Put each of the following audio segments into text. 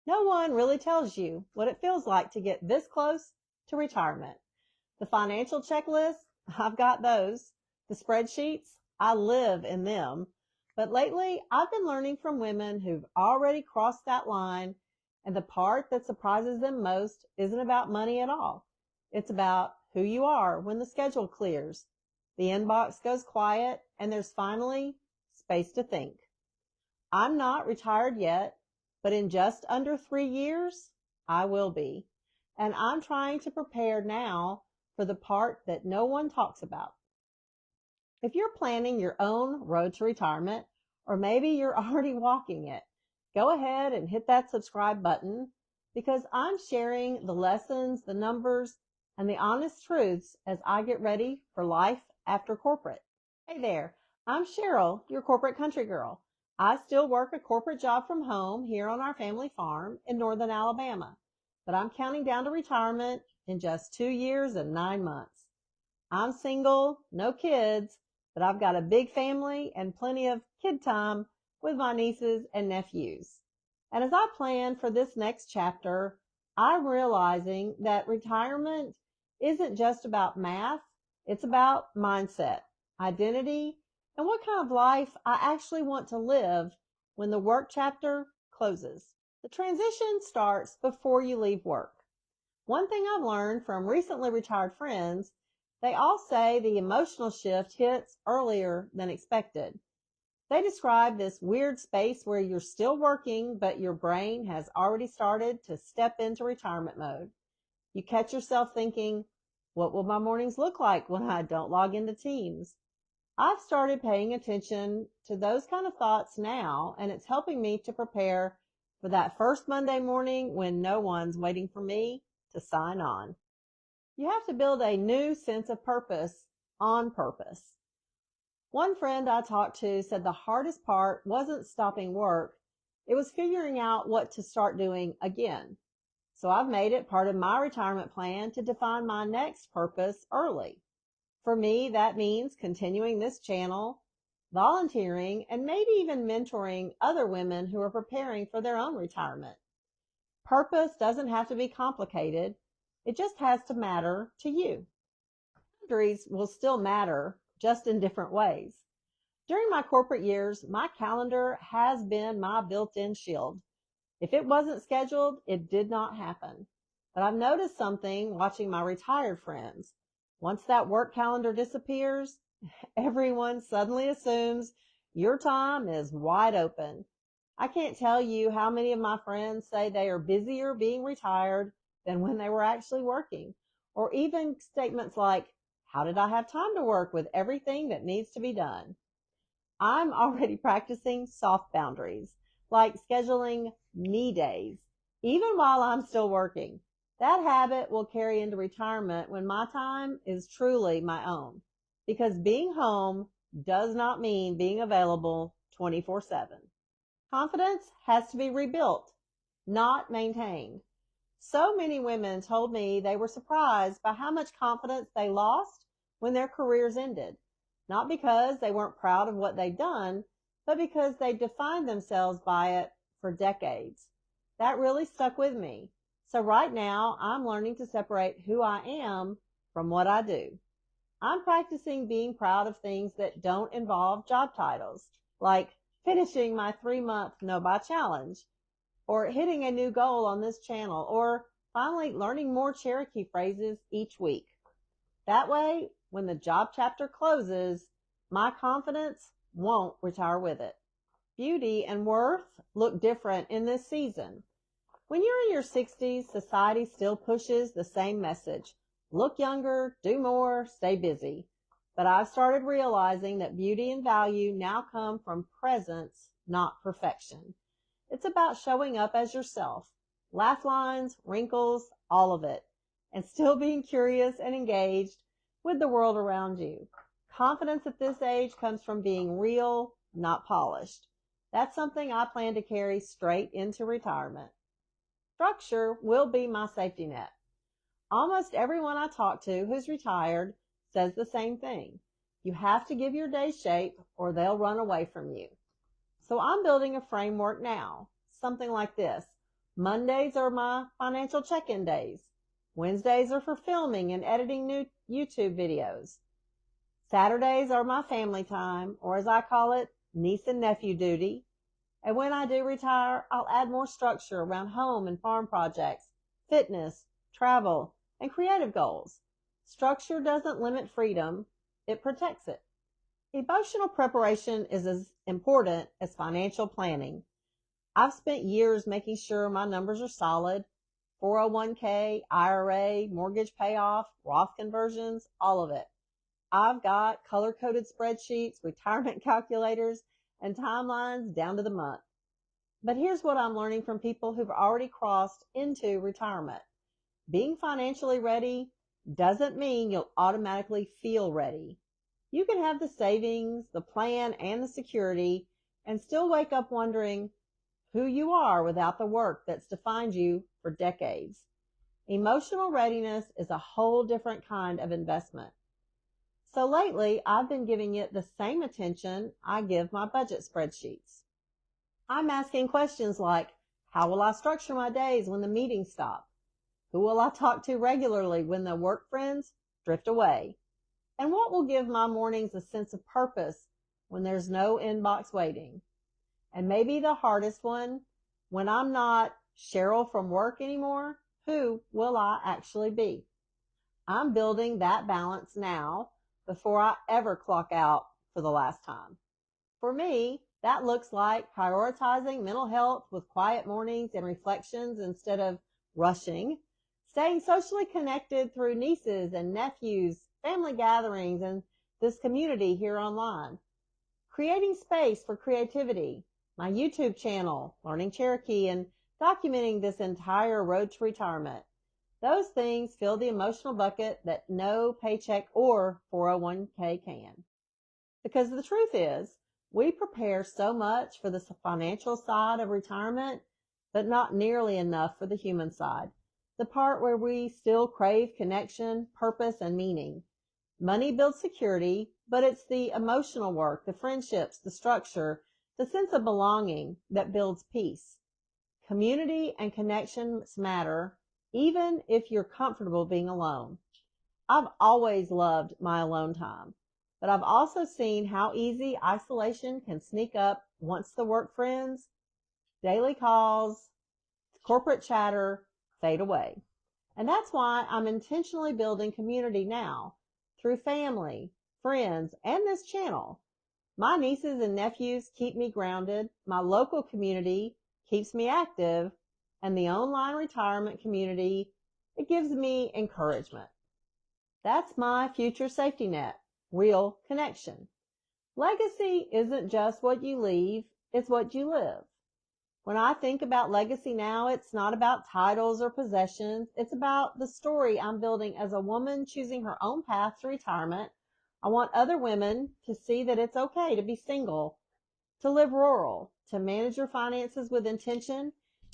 No one really tells you what it feels like to get this close to retirement. The financial checklist, I've got those. The spreadsheets, I live in them. But lately, I've been learning from women who've already crossed that line, and the part that surprises them most isn't about money at all. It's about who you are when the schedule clears, the inbox goes quiet, and there's finally space to think. I'm not retired yet, but in just under 3 years, I will be. And I'm trying to prepare now for the part that no one talks about. If you're planning your own road to retirement, or maybe you're already walking it, go ahead and hit that subscribe button because I'm sharing the lessons, the numbers, and the honest truths as I get ready for life after corporate. Hey there, I'm Cheryl, your corporate country girl. I still work a corporate job from home here on our family farm in northern Alabama, but I'm counting down to retirement in just 2 years and 9 months. I'm single, no kids, but I've got a big family and plenty of kid time with my nieces and nephews. And as I plan for this next chapter, I'm realizing that retirement isn't just about math, it's about mindset, identity, and what kind of life I actually want to live when the work chapter closes. The transition starts before you leave work. One thing I've learned from recently retired friends, they all say the emotional shift hits earlier than expected. They describe this weird space where you're still working, but your brain has already started to step into retirement mode. You catch yourself thinking, what will my mornings look like when I don't log into Teams? I've started paying attention to those kind of thoughts now, and it's helping me to prepare for that first Monday morning when no one's waiting for me to sign on. You have to build a new sense of purpose on purpose. One friend I talked to said the hardest part wasn't stopping work, it was figuring out what to start doing again. So I've made it part of my retirement plan to define my next purpose early. For me, that means continuing this channel, volunteering, and maybe even mentoring other women who are preparing for their own retirement. Purpose doesn't have to be complicated. It just has to matter to you. Boundaries will still matter, just in different ways. During my corporate years, my calendar has been my built-in shield. If it wasn't scheduled, it did not happen. But I've noticed something watching my retired friends. Once that work calendar disappears, everyone suddenly assumes your time is wide open. I can't tell you how many of my friends say they are busier being retired than when they were actually working. Or even statements like, how did I have time to work with everything that needs to be done? I'm already practicing soft boundaries, like scheduling me days, even while I'm still working. That habit will carry into retirement when my time is truly my own, because being home does not mean being available 24/7. Confidence has to be rebuilt, not maintained. So many women told me they were surprised by how much confidence they lost when their careers ended. Not because they weren't proud of what they'd done, but because they defined themselves by it for decades. That really stuck with me. So right now, I'm learning to separate who I am from what I do. I'm practicing being proud of things that don't involve job titles, like finishing my 3-month no-buy challenge, or hitting a new goal on this channel, or finally learning more Cherokee phrases each week. That way, when the job chapter closes, my confidence won't retire with it. Beauty and worth look different in this season. When you're in your 60s, society still pushes the same message. Look younger, do more, stay busy. But I've started realizing that beauty and value now come from presence, not perfection. It's about showing up as yourself. Laugh lines, wrinkles, all of it. And still being curious and engaged with the world around you. Confidence at this age comes from being real, not polished. That's something I plan to carry straight into retirement. Structure will be my safety net. Almost everyone I talk to who's retired says the same thing. You have to give your day shape or they'll run away from you. So I'm building a framework now, something like this. Mondays are my financial check-in days. Wednesdays are for filming and editing new YouTube videos. Saturdays are my family time, or as I call it, niece and nephew duty. And when I do retire, I'll add more structure around home and farm projects, fitness, travel, and creative goals. Structure doesn't limit freedom, it protects it. Emotional preparation is as important as financial planning. I've spent years making sure my numbers are solid: 401k, IRA, mortgage payoff, Roth conversions, all of it. I've got color-coded spreadsheets, retirement calculators, and timelines down to the month. But here's what I'm learning from people who've already crossed into retirement. Being financially ready doesn't mean you'll automatically feel ready. You can have the savings, the plan, and the security, and still wake up wondering who you are without the work that's defined you for decades. Emotional readiness is a whole different kind of investment. So lately, I've been giving it the same attention I give my budget spreadsheets. I'm asking questions like, how will I structure my days when the meetings stop? Who will I talk to regularly when the work friends drift away? And what will give my mornings a sense of purpose when there's no inbox waiting? And maybe the hardest one, when I'm not Cheryl from work anymore, who will I actually be? I'm building that balance now before I ever clock out for the last time. For me, that looks like prioritizing mental health with quiet mornings and reflections instead of rushing, staying socially connected through nieces and nephews, family gatherings, and this community here online, creating space for creativity, my YouTube channel, Learning Cherokee, and documenting this entire road to retirement. Those things fill the emotional bucket that no paycheck or 401k can. Because the truth is, we prepare so much for the financial side of retirement, but not nearly enough for the human side, the part where we still crave connection, purpose, and meaning. Money builds security, but it's the emotional work, the friendships, the structure, the sense of belonging that builds peace. Community and connections matter, even if you're comfortable being alone. I've always loved my alone time, but I've also seen how easy isolation can sneak up once the work friends, daily calls, corporate chatter fade away. And that's why I'm intentionally building community now through family, friends, and this channel. My nieces and nephews keep me grounded, my local community keeps me active, and the online retirement community, it gives me encouragement. That's my future safety net, real connection. Legacy isn't just what you leave, it's what you live. When I think about legacy now, it's not about titles or possessions. It's about the story I'm building as a woman choosing her own path to retirement. I want other women to see that it's okay to be single, to live rural, to manage your finances with intention,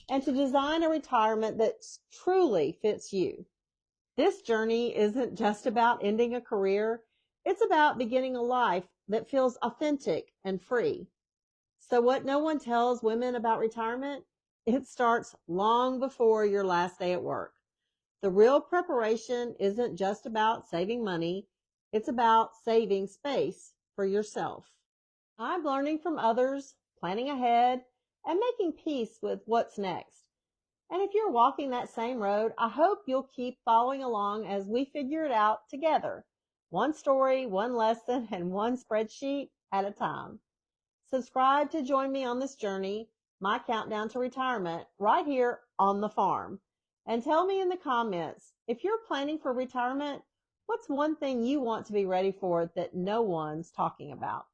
and to design a retirement that truly fits you. This journey isn't just about ending a career. It's about beginning a life that feels authentic and free. So what no one tells women about retirement, it starts long before your last day at work. The real preparation isn't just about saving money. It's about saving space for yourself. I'm learning from others, planning ahead, and making peace with what's next. And if you're walking that same road, I hope you'll keep following along as we figure it out together. One story, one lesson, and one spreadsheet at a time. Subscribe to join me on this journey, my countdown to retirement, right here on the farm. And tell me in the comments, if you're planning for retirement, what's one thing you want to be ready for that no one's talking about?